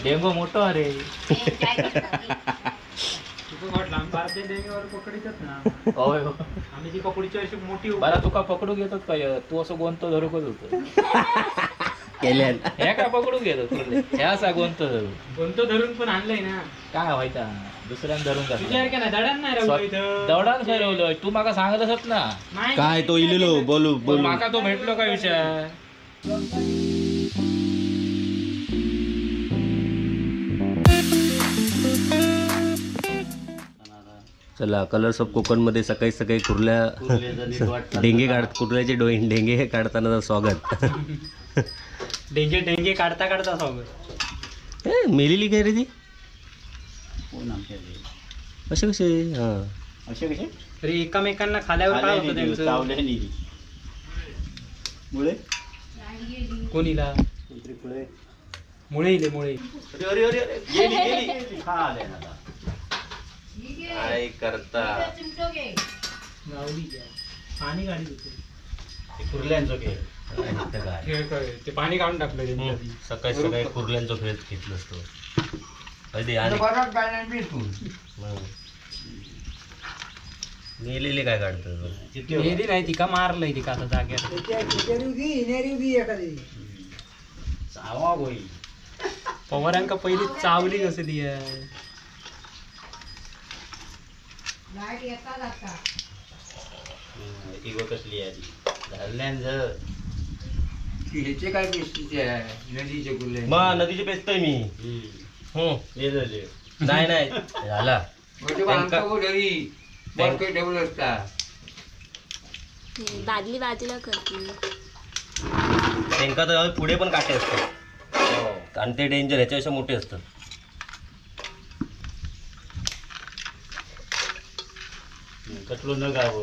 Dengue मोठो अरे होय हो. आम्ही ती पकडीची अशी मोठी बरं तुका पकडू घेतात काय तू असं गोंत धरूकच होतं केल्यान हे काय पकडू घेतो तुला ह्या असा गोंत धरू कोणतं धरून पण आणलंय ना. काय व्हायचा दुसऱ्यान धरून विचार जातो का नाही दडान नाही राहू इथं. दौडान ठरवलं तू माका सांगत असत ना नाही. काय तो इलेलो बोलू पण बोलू माका तो भेटलो काय विषय चला कलर्स ऑफ कोकण मध्ये सकाळी सकाळी कुर्ल्या डेंगे कुर्ल्याचे डेंगे काढताना स्वागत. डेंगे काढता काढता स्वागत. मेलेली काय रे ती असे कसे हा असे कसे तरी एकमेकांना खाल्यावर काय होतं त्यांचं. मुळे कोणीला मुळे इले मुळे. अरे अरे अरे गेली गेली हा आले ना काय करता गावली घ्या. पाणी गाडी होते कुर्ल्यांचं खेळ ते पाणी काढून टाकलं त्यांनी. सकाळी सकाळी कुर्ल्यांचा खेळ घेतलं असतो मेलेले काय काढतात गेली नाही तिका मारलंय तिका आता जाग्यात. चावा गोई पवारांका पहिली चावली कसली कसली आहे धरल्यांचं ह्याचे काय बेस्टीचे आहे नदीचे गुल्ले मग नदीचे पेचतोय मी नाही नाही झाला बादली बाजूला करते त्यांका तर पुढे पण काटे असतात आणि ते डेंजर ह्याच्यापेक्षा मोठे असतात. कटलो न गाव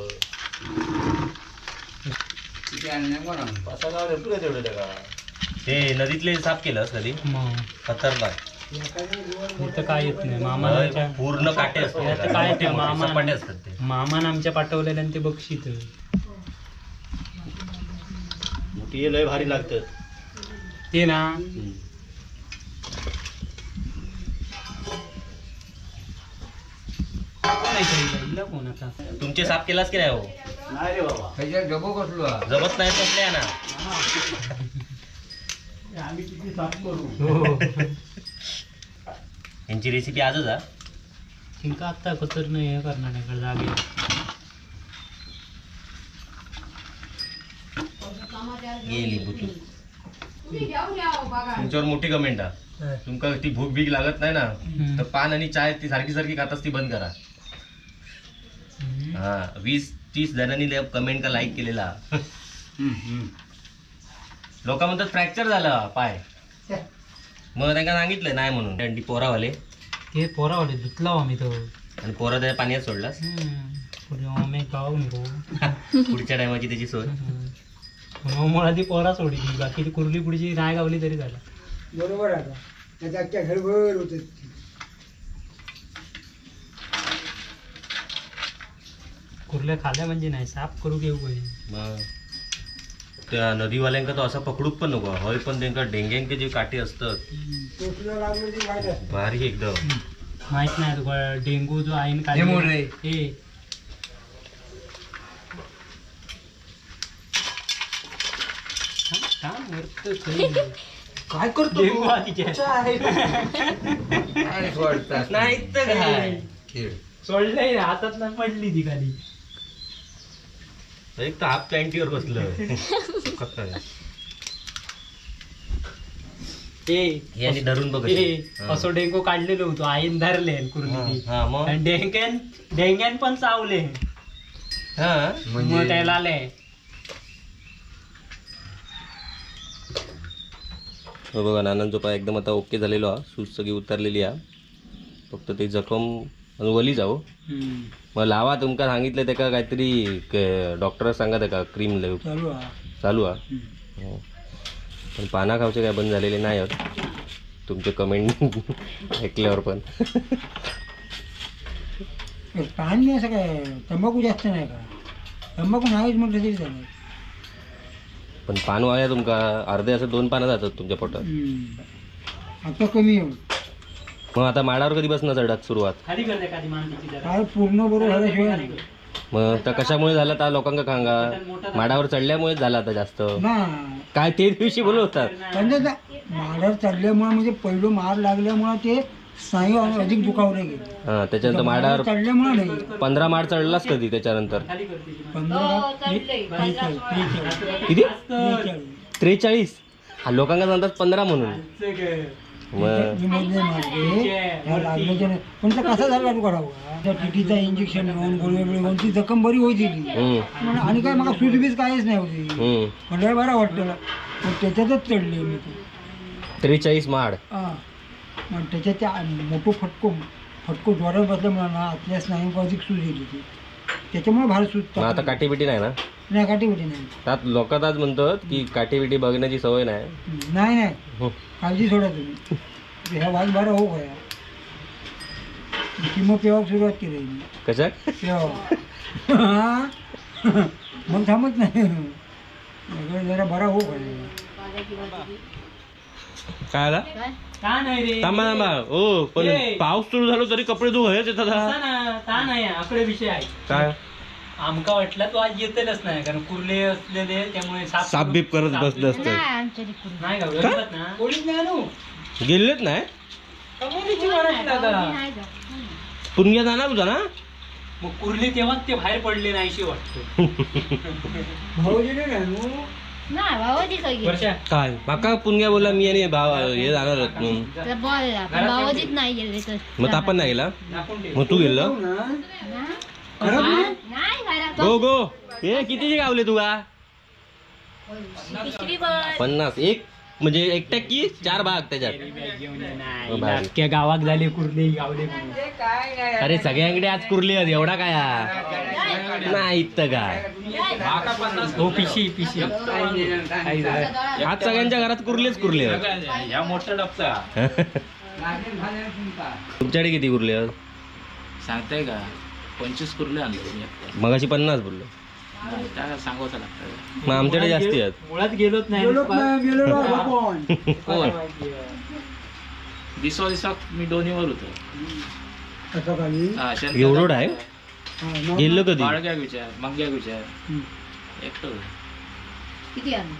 ते नदीतले साफ केलंस कधी खतरनाक इथं काय येत नाही. मामाच्या पूर्ण काटे असतात काय ते सपाटे असतात ते मामान आमच्या पाठवलेल्या ते बक्षीत मोठी लय भारी लागतात ते ना. कोण आता तुमचे साफ केलास की नाही हो नाही रे बाबा जमत नाही तसले ना आम्ही किती साफ करू. यांची रेसिपी आजच हा तिंका आता कतर नाही हे करणार जागे. गेली बुतू तुमच्यावर मोठी कमेंट हा तुमका ती भूक बीक लागत नाही ना तर पान आणि चाय ती सारखी सारखी खाताच ती बंद करा. हा 20-30 जणांनी कमेंट का लाईक केलेला. लोक म्हणतात फ्रॅक्चर झालं पाय मग त्यांना सांगितलं नाही म्हणून आणि ती पोरावाले ते पोरावाले धुतला आम्ही तो आणि पोरा त्या पाण्यात सोडलास गाव नको पुढच्या टायमाची त्याची सोय. मला ती पोरा सोडली बाकी ती कुर्ली पुढची नाही गावली तरी झाला. बरोबर आता त्याच्या घरभर होत कुर्ल्या खाल्या म्हणजे नाही साफ करू घेऊ पाहिजे. मग त्या नदीवाल्यांका तो असा पकडूक पण नको हय पण त्यांका डेंग्यांचे जे काटे असतात टोपीला लागलं की वाईट असतं. भारी एकदम. माहित नाही तुला डेंगू जो आहे ना काय करतो डेंगू हा तिच्या नाही तर काय सोडलंय हातात नाही पडली ती खाली. एक तर हाफ पॅन्टीवर बसलं यांनी धरून बघ असं डेंगू काढलेलो होतो आईन धरले कुर्ली डेंग्यान पण चावले मग त्याला आले. हो बघा नानांचा पाय एकदम आता ओके झालेलो हा सूज सगळी उतरलेली हा फक्त ते जखम वली जाऊ मग लावा तुमका सांगितलं ते का काहीतरी डॉक्टर सांगा ते का क्रीम लावू चालू हा पण पाना खावचे काय बंद झालेले नाही आहेत तुमचे कमेंट ऐकल्यावर पण. पाणी असं काय तंबाखू जास्त नाही का तंबाखू नाहीच म्हटलं तरी चालेल पण पान वाया तुमका अर्धे असं 2 पानं जातात तुमच्या पोटात आता कमी होईल. मग आता माडावर कधी बसणं चढत सुरुवात खाली करते एखादी माणसाची जरा. काय पूर्ण बरोबर झाल्याशिवाय नाही. मग तर कशामुळे झालं त्या लोकांना सांगा. माडावर चढल्यामुळेच झालं आता जास्त. ना काय ते दिवशी बोलत होतात. म्हणजे माडावर चढल्यामुळे म्हणजे पहिलं मार लागल्यामुळे ते स्नायू अधिक दुखावले गेले. हा त्याच्यानंतर माडावर चढल्यामुळे नाही 15 माड चढलाच कधी त्याच्यानंतर. खाली करते ती. 15 किती 43. 43. हा लोकांना सांगतात 15 म्हणून. असं ग. मग मी मधले मारले ह्या लागल्याच्या नाही. पण ते कसं झालं तू करावं त्या टीटीचा इंजेक्शन घेऊन गोळी घेऊन ती जखम बरी होती ती. आणि काय मला सूजबीज काहीच नाही होती. मला बरं वाटतं मग त्याच्यातच चढले मी ते. 43 माड. हां मग त्याच्यात त्या मोठं फटको जोरात बसल्यामुळे ना आतल्या स्नायू अधिक सूज येते ती. त्याच्यामुळे भार सूज. मग आता काठीबिटी नाही ना. नाही काठीबिटी नाही. त्यात लोक आज म्हणतात की काठीबिटी बघण्याची सवय नाही. नाही नाही काळजी सोडा तुम्ही. ह्या वाज बरा हो गया किंवा पेवाक सुरुवात केली मी. कशा पेवा मग थांबत नाही. जरा बरा हो गया. काय आला का नाही रे. थांबा थांबा. हो पण ए. पाऊस सुरू झालो तरी कपडे धुवायच येतात. तसा ना ता नाही आकडे विषय आहे. काय आमका वाटला तो आज येतेलच नाही कारण कुर्ले असलेले त्यामुळे साप बीप करत बसलं असतं. नाही का गरजत ना कोणीच नाही आणू. गेलेच नाही. कमोलीची म्हणायची दादा. पुण्या जाणार होता ना. मग कुर्ली तेव्हाच ते बाहेर पडले नाहीशी वाटतं. भाऊजीने नाही वर्षा काय माका पुण्या बोला मी आणि भाव हे जाणार आहोत म्हणून. नाही गेले तर मग आपण नाही गेला. दाखवून दे. मग तू गेलं नाही घरात गो गो. हे कितीचे गावले तुला. पिशवी भर. 50. एक म्हणजे एकट्या की 4 भाग त्याच्यात. भारी. अख्ख्या गावात झाले कुर्ले गावले म्हणून. अरे सगळ्यांकडे आज कुर्ली आहेत एवढा काय हा? नाही इथं काय हो पिशी पिशी आज सगळ्यांच्या घरात कुर्लेच कुर्ले आहेत. ह्या मोठा डबचा तुमच्याकडे किती कुर्ले आहेत. सांगताय का 25 कुर्ले आणले. मगाशी 50 बोललो. त्या सांगावचं लागतं. मग आमच्याकडे जास्ती आहेत. मुळात गेलोच नाही. गेलो आपण कोण दिवसा मी दोन्हीवर होतो. कसं खाली एवढं आहे गेलो कधी. बाळग्या विचार मंग्या विचार एकटं किती आणलं?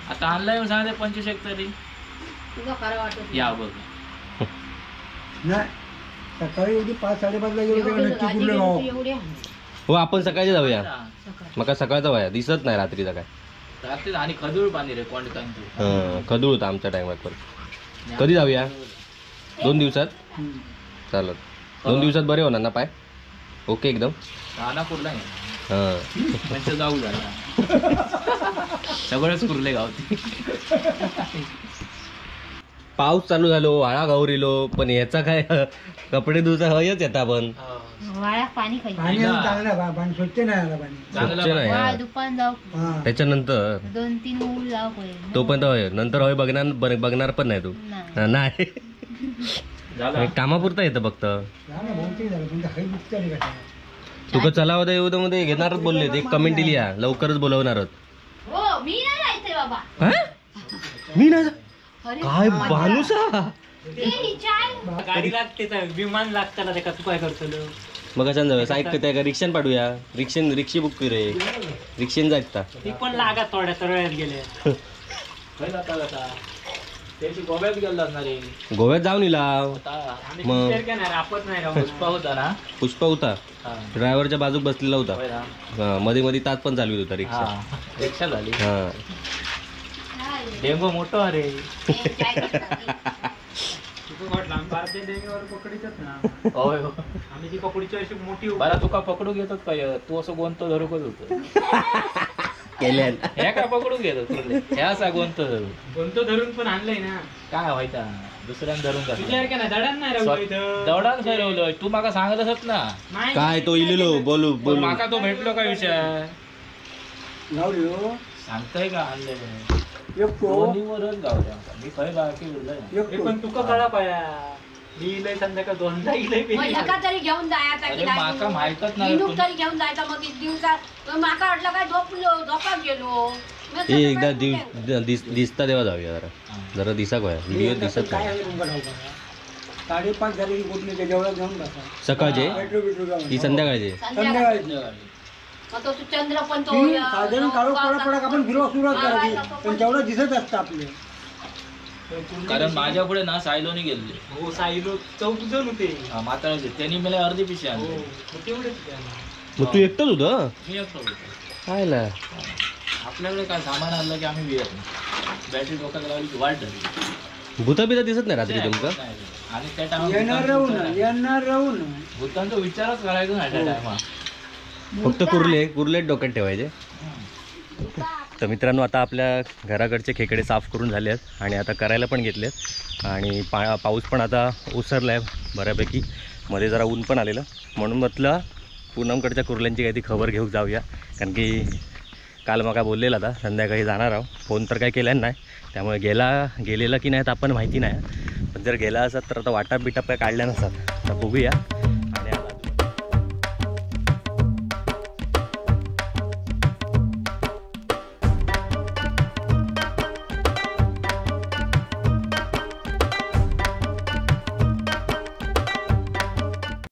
आता आणलाय सांगते 25 एक तरी. तुझं खरं वाटत या बघ नाही सकाळी एवढी 5-5:30 ला गेलो तेव्हा नक्की कुठलं गाव. एवढे आणले. हो आपण सकाळचे जाऊया. मका सकाळचा वया दिसत नाही रात्रीचा काय. रात्री आणि खजूळ पाणी रे कोण खदूळ होता आमच्या टायमात पण. कधी जाऊया 2 दिवसात चालत. 2 दिवसात बरे होणार ना पाय. ओके एकदम. राणा कुर्ला आहे. हां म्हणजे जाऊ झाला सगळंच कुर्ले गावती. पाऊस चालू झालो वाळा गावरिलो पण याचा काय कपडे धुचा हयच येता पण. वाळा पाणी खायचं. पाणी चांगलं बा पाणी स्वच्छ नाही आलं पाणी. स्वच्छ नाही वाळा हा. दुपान जाऊ हां त्याच्यानंतर 2-3 ऊळ जाऊ पहिले. तो पण होय नंतर होय बघणार पण नाही तू. नाही. हा, नाही झाला कामापुरता येतं फक्त. झालं बहुतेक झालं पण काही दुखतं नाही का. तुका चलावता येऊ मध्ये घेणारच बोलले. एक कमेंट दिली या लवकरच बोलवणार आहोत. हो मी नाही जायचंय बाबा. हा? मी ना अरे काय बानुसा. ए, हिच्या गाडी लागते तर विमान लागताना ते का तू काय करतो. मग कशाने जाऊया साईक त्या का रिक्षान पाठवूया. रिक्षी बुक करू रे. रिक्षेन जायचा. ती पण लागा थोड्या तळ्यात गेले. खय जाता जाता त्याची गोव्यात गेला असणार रे. गोव्यात जाऊन इला. आम्ही मग? विचार केला रापत नाही राहू. पुष्पा होता ना. पुष्पा होता हा. ड्रायव्हरच्या बाजूक बसलेला होता. होय ना. हा, मध्ये मध्ये तास पण चालवित होता रिक्षा. हा रिक्षा झाली. हा डेंगू मोठं अरे. भारतीय देवीवर पकडीतच ना. होय हो. आम्ही ती पकडीची अशी मोठी बरा तुका पकडू घेतात काय तू असं गोंत धरूकच होतं. केल्यान ह्या काय पकडून घेतो तुला ह्या असा गोंत धरू कोणतं धरून पण आणलंय ना. काय व्हायचा दुसऱ्यानं धरून विचार केला दडान नाही राहू इथं. दौडान ठरवलं तू माका सांगतच ना. नाही. काय तो इलेलो बोलू पण बोलू. माका तो भेटलो काय विषय लावली हो. सांगताय का आणले एकटो दोन्हीवरच गावल्या मी खय बाकी बोललोय हे एकटो पण तुका कळा पाया. मी इलय संध्याकाळ 2दा इलय मग एका तरी घेऊन जायचा की अरे माका नाही. माहितच नाही हिंदूक तरी घेऊन जायचा मग एक दिवसात. मग माका वाटलं काय झोपात गेलो. मग हे एकदा सकाळी दिसता तेव्हा जाऊया जरा. जरा दिसा काय व्हिडिओ दिसत काय नाही. आहे तुमचा ठाऊक आहे? 5:30 झाले की गोठणीच्या जेवणात जाऊन बसा. सकाळचे पेट्रोल बिट्रोल जाऊन. की संध्याकाळचे? संध्याकाळची. मग तो चंद्र पण तो ती साधारण काळोख पडक आपण फिरवा सुरुवात करायची पण तेवढं दिसत असतं आपलं. कारण माझ्या पुढे ना सायलोनी गेले. हो साईलो 14 जण होते. माताळचे त्यांनी मला अर्धी पिशवी हो आणली. मग तेवढेच मग तू एकटंच होतं मी एकटो होतो. कायला? आपल्याकडे काय सामान आणलं की आम्ही वियत नाही. बॅटरी डोक्यात लावली की वाट धरली. भूता बिता दिसत नाही रात्री तुमका? नाही. आणि त्या येणार राहून येणार राहून भूतांचा विचारच करायचा ना त्या टायमा. फक्त कुर्ले डोक्यात ठेवायचे. तर मित्रांनो आता आपल्या घराकडचे खेकडे साफ करून झाले आहेत आणि आता करायला पण घेतलेत आणि पाऊस पण आता ओसरला आहे बऱ्यापैकी. मध्ये जरा ऊन पण आलेलं म्हणून म्हटलं पूनमकडच्या कुर्ल्यांची काही ती खबर घेऊ जाऊया. कारण की काल मग काय बोललेला आता संध्याकाळी जाणार आहो. फोन तर काय केला नाही त्यामुळे गेलेला की नाही तर आपण माहिती नाही. पण जर गेला असत तर आता वाटा बिटा काय काढल्या नसतात. तर बघूया